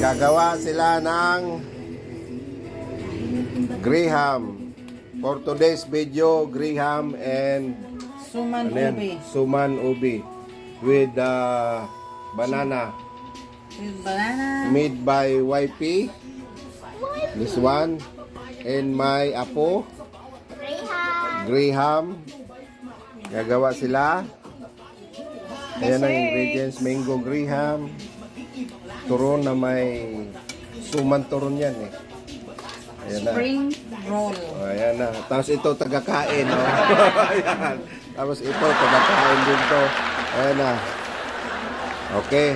Gagawa sila ng Graham. For today's video, Graham and Suman ano yan? ube. Suman ubi with banana. With banana. Made by YP. This one. And my apo. Graham. Gagawa sila. Ayan ang ingredients. Mango Graham. Turon na may suman turon yan eh. Ayan na. Spring roll. Oh, ayan na. Tapos ito tagakain. Oh. Ayan. Tapos ito tagakain din to. Ayan na. Okay.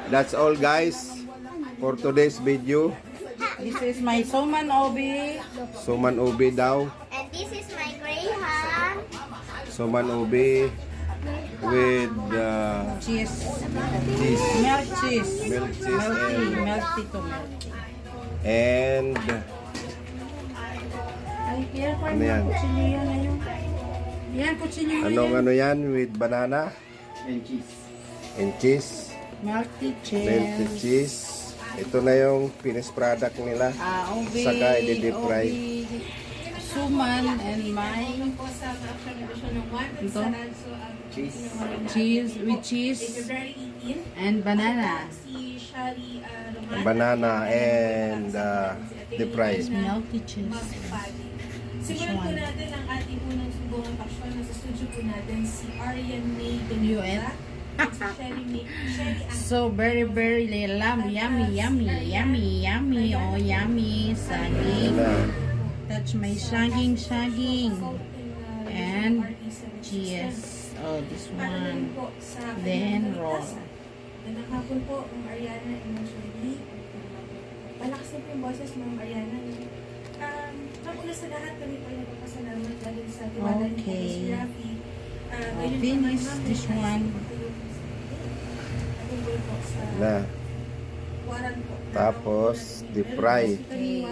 That's all guys for today's video. This is my suman ube. Suman ubi daw. And this is my Graham. Suman ubi with Cheese. cheese. Milk cheese. Milk cheese Melty to melty. and Ay, kaya ko Ano yan? kutsilyo yan ngayon. Yan, kutsilyo yan. anong ano yan with banana and cheese. Melty cheese. Melted cheese. Ito na yung finished product nila. Ube. Saka i-deep fry. Ube, suman and my ito, cheese with cheese and banana. Banana and deep fry. Melty cheese. Simulan po natin ang ating unang subong aksyon. Nasa studio po natin si Arian May Benita at si Sherry So very yummy, yummy. Oh, yummy. Saging. Touch my saging. And cheese. Oh, this one. Then roll. Ganang hapon po, Ma'am Ariana and Ma'am Shirley. Palakas na po yung boses, Ma'am Ariana. Ma'am, una sa lahat, kami po ay nagpapasalamat dahil sa tiwala niyo po Okay. si Rafi. Finish this one. Tungkol po sa Na. waran po. Tapos deep fry. Okay.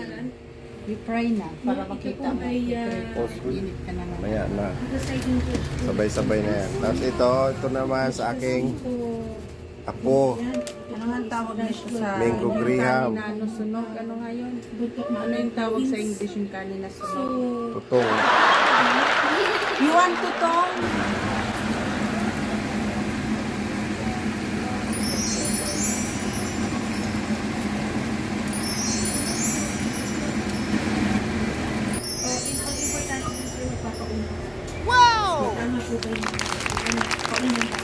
I-fry na para makita mo. Post Init ka na naman. Maya na. Sabay-sabay na yan. Tapos ito naman sa aking apo. Ano nga ang tawag nito sa... Mango Graham. Kanin na ano, sunog? Ano nga yun? Ano yung tawag sa English yung kanin na sunog? Tutong. You want tutong? Wow! Tama po ba yun? Paunin ba?